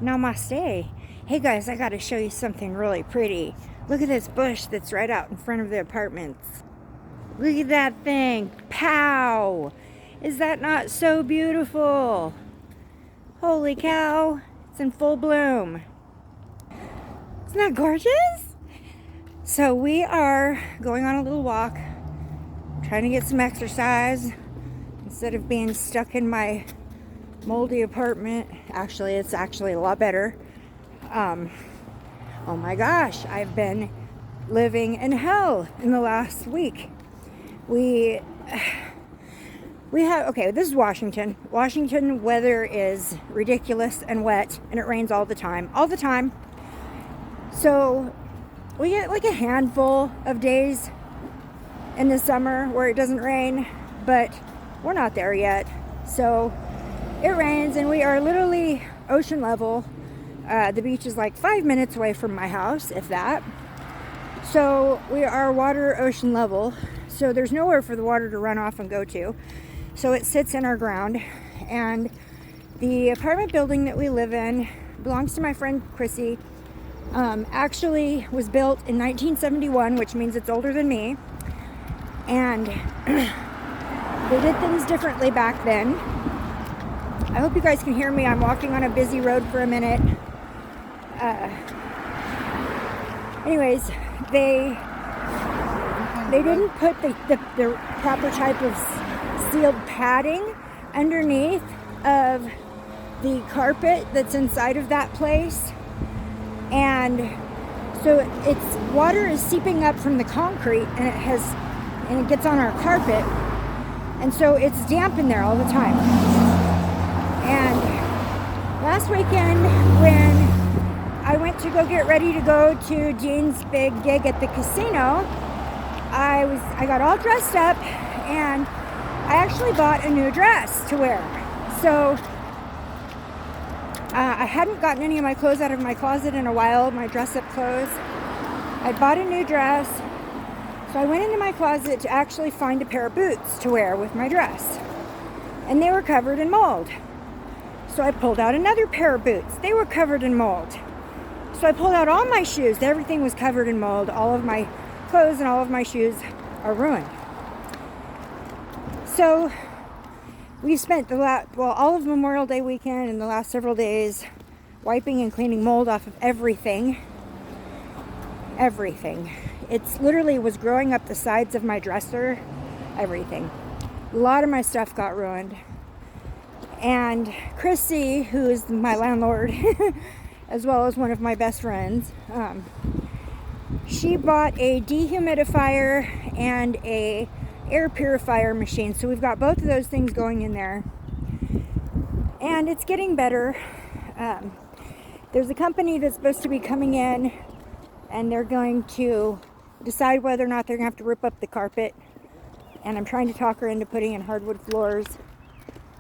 Namaste. Hey guys, I gotta show you something really pretty. Look at this bush that's right out in front of the apartments. Look at that thing. Pow! Is that not so beautiful? Holy cow. It's in full bloom. Isn't that gorgeous? So we are going on a little walk, trying to get some exercise instead of being stuck in my moldy apartment. Actually, it's actually a lot better. Oh my gosh, I've been living in hell in the last week. We have, okay, this is Washington. Washington weather is ridiculous and wet, and it rains all the time. So we get like a handful of days in the summer where it doesn't rain, but we're not there yet. So it rains, and we are literally ocean level. The beach is like 5 minutes away from my house, if that. So we are water ocean level. So there's nowhere for the water to run off and go to. So it sits in our ground. And the apartment building that we live in belongs to my friend Chrissy. Actually was built in 1971, which means it's older than me. And they did things differently back then. I hope you guys can hear me. I'm walking on a busy road for a minute. Anyways, they didn't put the proper type of sealed padding underneath of the carpet that's inside of that place. And so it's water is seeping up from the concrete, and it gets on our carpet. And so it's damp in there all the time. And last weekend, when I went to go get ready to go to Dean's big gig at the casino, I got all dressed up, and I actually bought a new dress to wear. So I hadn't gotten any of my clothes out of my closet in a while, my dress-up clothes. I bought a new dress, so I went into my closet to actually find a pair of boots to wear with my dress, and they were covered in mold. So I pulled out another pair of boots. They were covered in mold. So I pulled out all my shoes. Everything was covered in mold. All of my clothes and all of my shoes are ruined. So we spent all of Memorial Day weekend and the last several days wiping and cleaning mold off of everything. Everything. It's literally was growing up the sides of my dresser. Everything. A lot of my stuff got ruined. And Chrissy, who is my landlord, as well as one of my best friends, she bought a dehumidifier and a air purifier machine. So we've got both of those things going in there, and it's getting better. There's a company that's supposed to be coming in, and they're going to decide whether or not they're going to have to rip up the carpet. And I'm trying to talk her into putting in hardwood floors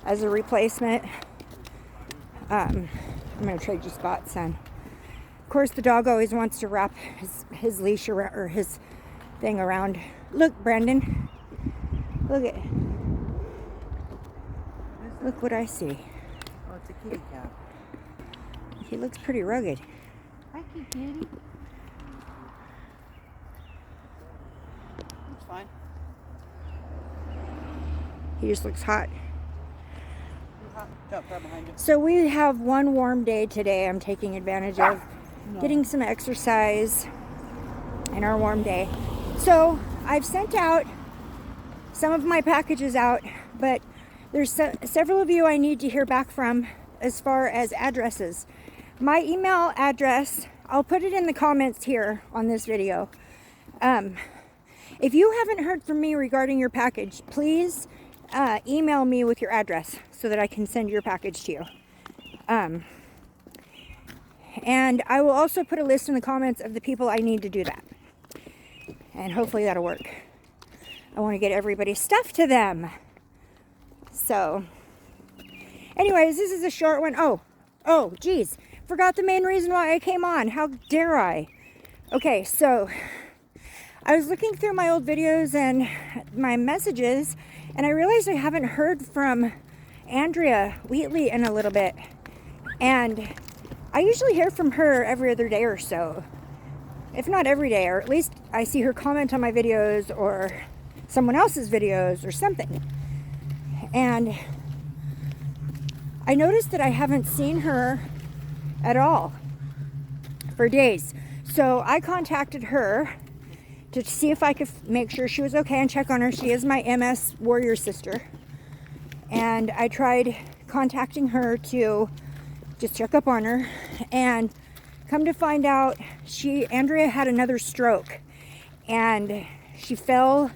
as a replacement. I'm going to trade you spots, son. Of course, the dog always wants to wrap his leash around, or his thing around. Look, Brandon. Look what I see. Oh, it's a kitty cat. He looks pretty rugged. Hi, kitty. It's fine. He just looks hot. Jump right behind you. So we have one warm day today I'm taking advantage of. Getting some exercise in our warm day. So I've sent out some of my packages out, but there's several of you I need to hear back from as far as addresses. My email address, I'll put it in the comments here on this video. If you haven't heard from me regarding your package, please email me with your address so that I can send your package to you. And I will also put a list in the comments of the people I need to do that. And hopefully that'll work. I want to get everybody's stuff to them. So, anyways, this is a short one. Oh, geez. Forgot the main reason why I came on. How dare I? Okay, so I was looking through my old videos and my messages, and I realized I haven't heard from Andrea Wheatley in a little bit. And I usually hear from her every other day or so. If not every day, or at least I see her comment on my videos or someone else's videos or something. And I noticed that I haven't seen her at all for days. So I contacted her to see if I could make sure she was okay and check on her. She is my MS warrior sister. And I tried contacting her to just check up on her. And come to find out, Andrea had another stroke. And she fell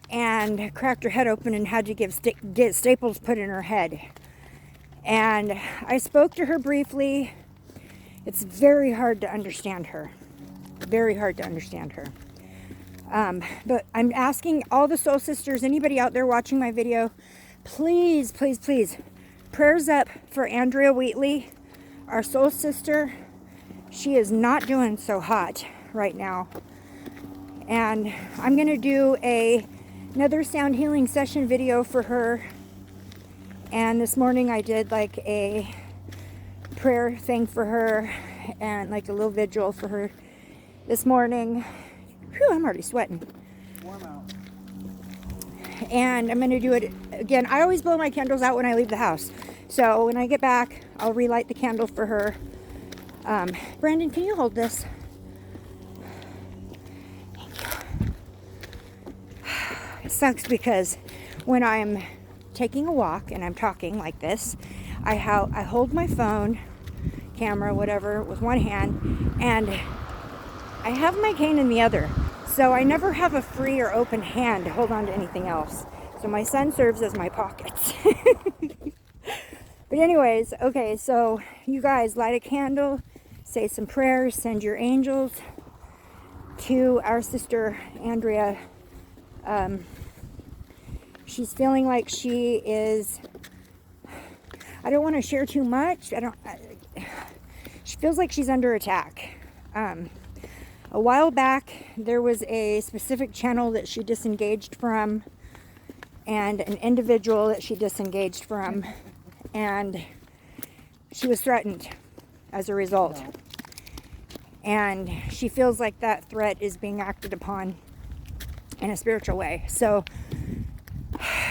and cracked her head open and had to get staples put in her head. And I spoke to her briefly. It's very hard to understand her. Very hard to understand her. But I'm asking all the soul sisters, anybody out there watching my video, please, please, please, prayers up for Andrea Wheatley, our soul sister. She is not doing so hot right now. And I'm going to do another sound healing session video for her. And this morning I did like a prayer thing for her and like a little vigil for her this morning. Whew, I'm already sweating. Warm out. And I'm going to do it again. I always blow my candles out when I leave the house. So when I get back, I'll relight the candle for her. Brandon, can you hold this? It sucks because when I'm taking a walk and I'm talking like this, I hold my phone, camera, whatever, with one hand, and I have my cane in the other. So I never have a free or open hand to hold on to anything else. So my son serves as my pockets. But anyways, okay, so you guys light a candle, say some prayers, send your angels to our sister Andrea. She's feeling like she is, I don't want to share too much. She feels like she's under attack. A while back, there was a specific channel that she disengaged from and an individual that she disengaged from, and she was threatened as a result. And she feels like that threat is being acted upon in a spiritual way. So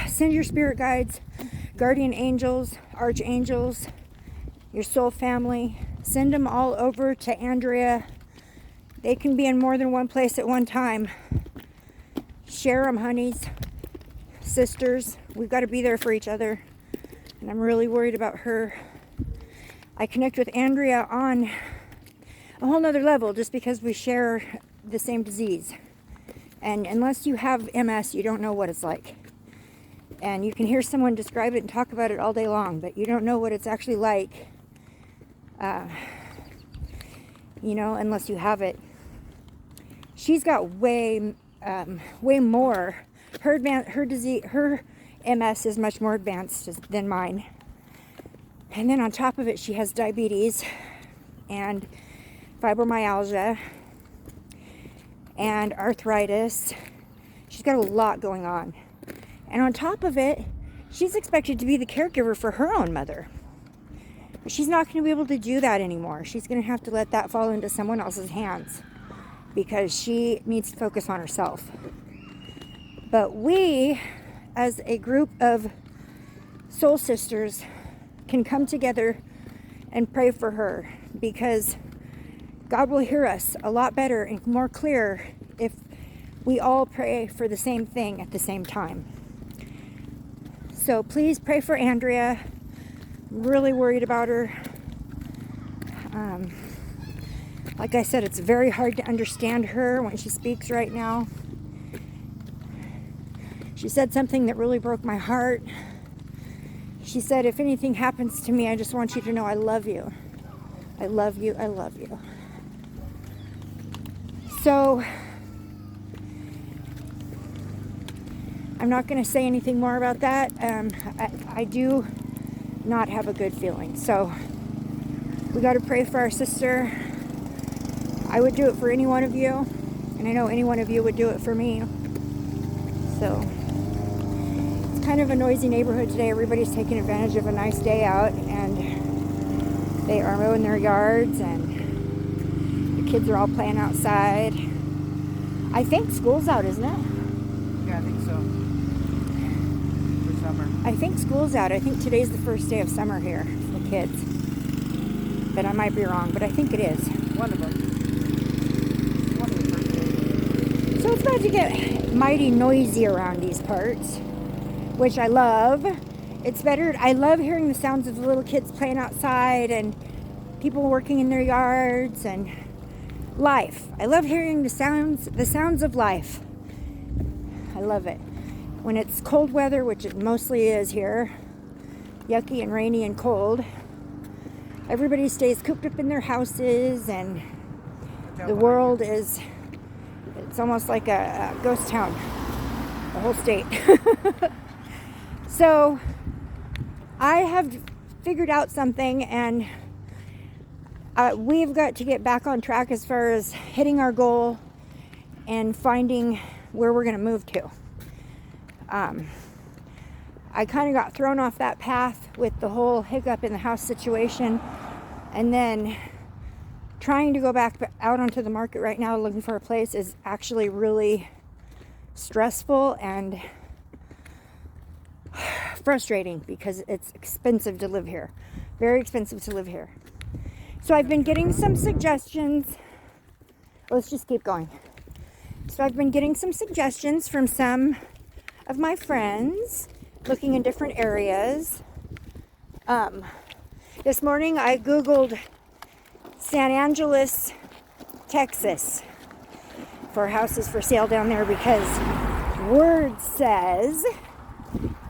send your spirit guides, guardian angels, archangels, your soul family, send them all over to Andrea. They can be in more than one place at one time. Share them, honeys, sisters. We've got to be there for each other. And I'm really worried about her. I connect with Andrea on a whole nother level just because we share the same disease. And unless you have MS, you don't know what it's like. And you can hear someone describe it and talk about it all day long, but you don't know what it's actually like, unless you have it. She's got way more. Her disease, her MS is much more advanced than mine. And then on top of it, she has diabetes and fibromyalgia and arthritis. She's got a lot going on. And on top of it, she's expected to be the caregiver for her own mother. She's not going to be able to do that anymore. She's going to have to let that fall into someone else's hands because she needs to focus on herself. But we, as a group of soul sisters, can come together and pray for her because God will hear us a lot better and more clear if we all pray for the same thing at the same time. So please pray for Andrea. I'm really worried about her. Like I said, it's very hard to understand her when she speaks right now. She said something that really broke my heart. She said, if anything happens to me, I just want you to know I love you. I love you. I love you. So I'm not going to say anything more about that. I do not have a good feeling. So we got to pray for our sister. I would do it for any one of you. And I know any one of you would do it for me. So it's kind of a noisy neighborhood today. Everybody's taking advantage of a nice day out. And They are mowing their yards, and the kids are all playing outside. I think school's out, isn't it? Yeah, I think so. For summer. I think school's out. I think today's the first day of summer here for the kids. But I might be wrong, but I think it is. One of them. One of the first days. So it's about to get mighty noisy around these parts, which I love. It's better. I love hearing the sounds of the little kids playing outside and people working in their yards and life. I love hearing the sounds of life. I love it. When it's cold weather, which it mostly is here, yucky and rainy and cold, everybody stays cooped up in their houses, and the world is, it's almost like a ghost town, the whole state. So I have figured out something, and we've got to get back on track as far as hitting our goal and finding where we're going to move to. I kind of got thrown off that path with the whole hiccup in the house situation, and then trying to go back out onto the market right now looking for a place is actually really stressful and frustrating because it's expensive to live here. Very expensive to live here. So I've been getting some suggestions. Let's just keep going. So I've been getting some suggestions from some of my friends looking in different areas. This morning I Googled San Angeles, Texas for houses for sale down there because word says,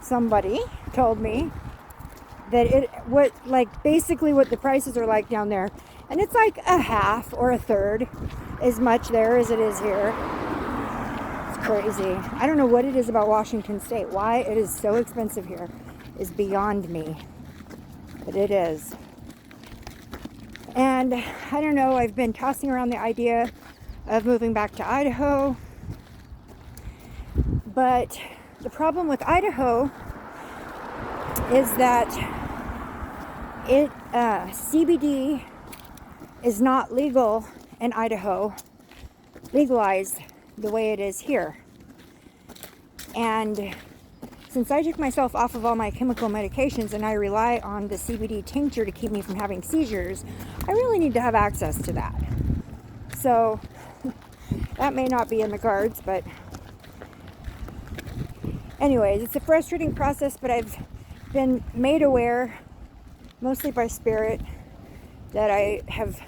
somebody told me that basically what the prices are like down there, and it's like a half or a third as much there as it is here. It's crazy. I don't know what it is about Washington State. Why it is so expensive here is beyond me, but it is. And I don't know, I've been tossing around the idea of moving back to Idaho, but the problem with Idaho is that CBD is not legal in Idaho, legalized the way it is here. And since I took myself off of all my chemical medications and I rely on the CBD tincture to keep me from having seizures, I really need to have access to that. So that may not be in the cards, but anyways, it's a frustrating process, but I've been made aware, mostly by spirit, that I have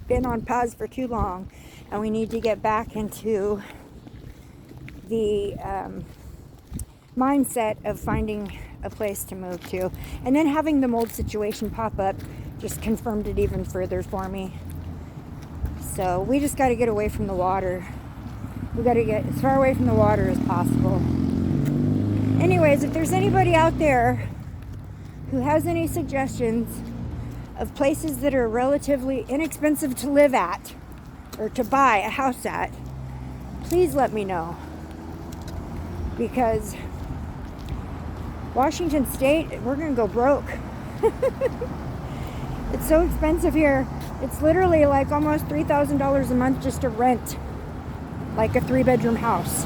been on pause for too long and we need to get back into the mindset of finding a place to move to. And then having the mold situation pop up just confirmed it even further for me. So we just got to get away from the water. We got to get as far away from the water as possible. Anyways, if there's anybody out there who has any suggestions of places that are relatively inexpensive to live at or to buy a house at, please let me know. Because Washington State, we're going to go broke. It's so expensive here. It's literally like almost $3,000 a month just to rent like a 3-bedroom house.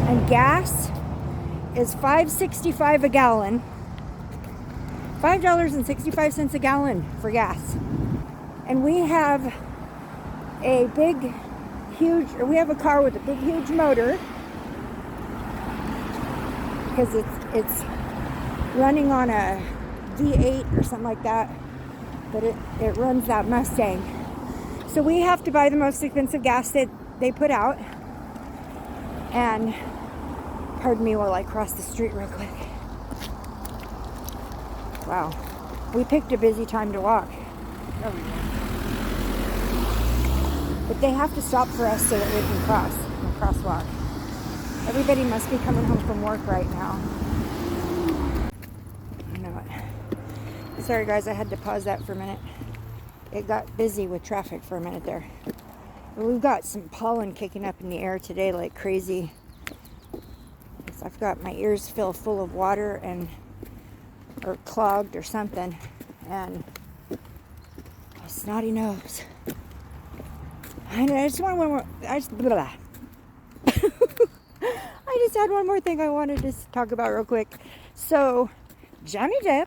And gas is $5.65 a gallon. $5.65 a gallon for gas. And we have a we have a car with a big, huge motor, because it's running on a V8 or something like that, but it runs that Mustang. So we have to buy the most expensive gas that they put out. And pardon me while I cross the street real quick. Wow, we picked a busy time to walk. But they have to stop for us so that we can crosswalk. Everybody must be coming home from work right now. I know it. Sorry guys, I had to pause that for a minute. It got busy with traffic for a minute there. But we've got some pollen kicking up in the air today like crazy. So I've got my ears filled full of water or clogged or something. And snotty nose. I just want one more. I just had one more thing I wanted to talk about real quick. So, Johnny Depp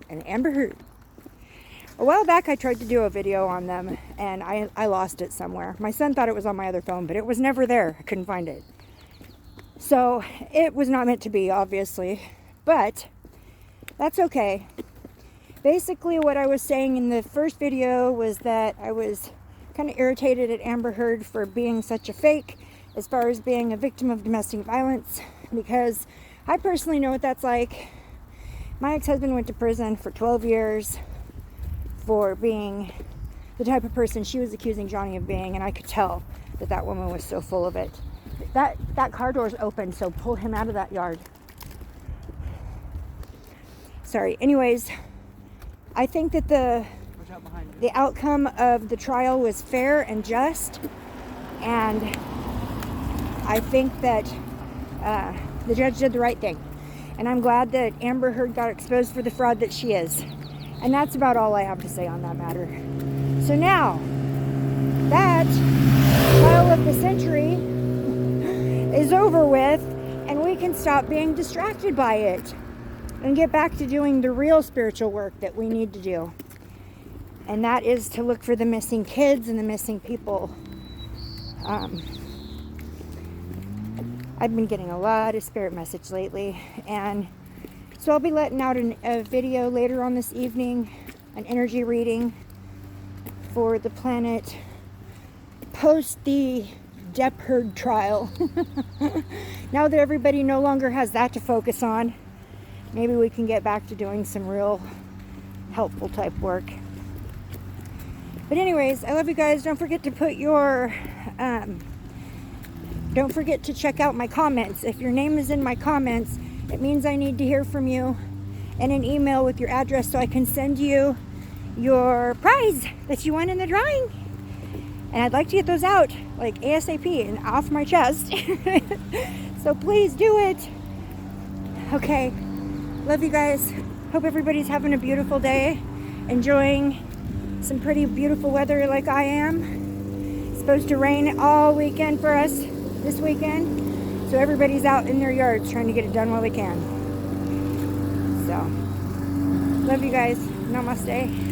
and Amber Heard. A while back, I tried to do a video on them, and I lost it somewhere. My son thought it was on my other phone, but it was never there. I couldn't find it. So, it was not meant to be, obviously. But, that's okay. Basically, what I was saying in the first video was that I was kind of irritated at Amber Heard for being such a fake as far as being a victim of domestic violence, because I personally know what that's like. My ex-husband went to prison for 12 years for being the type of person she was accusing Johnny of being, and I could tell that that woman was so full of it. That car door's open, so pull him out of that yard. Sorry. Anyways, I think that the outcome of the trial was fair and just, and I think that the judge did the right thing. And I'm glad that Amber Heard got exposed for the fraud that she is. And that's about all I have to say on that matter. So now, that trial of the century is over with, and we can stop being distracted by it and get back to doing the real spiritual work that we need to do. And that is to look for the missing kids and the missing people. I've been getting a lot of spirit message lately, and so I'll be letting out a video later on this evening, an energy reading for the planet post the Depp Heard trial. Now that everybody no longer has that to focus on, maybe we can get back to doing some real helpful type work. But anyways, I love you guys. Don't forget to put your don't forget to check out my comments. If your name is in my comments, it means I need to hear from you, and an email with your address so I can send you your prize that you won in the drawing. And I'd like to get those out like ASAP and off my chest. So please do it. Okay. Love you guys. Hope everybody's having a beautiful day. Enjoying some pretty beautiful weather like I am. It's supposed to rain all weekend for us this weekend. So everybody's out in their yards trying to get it done while they can. So, love you guys. Namaste.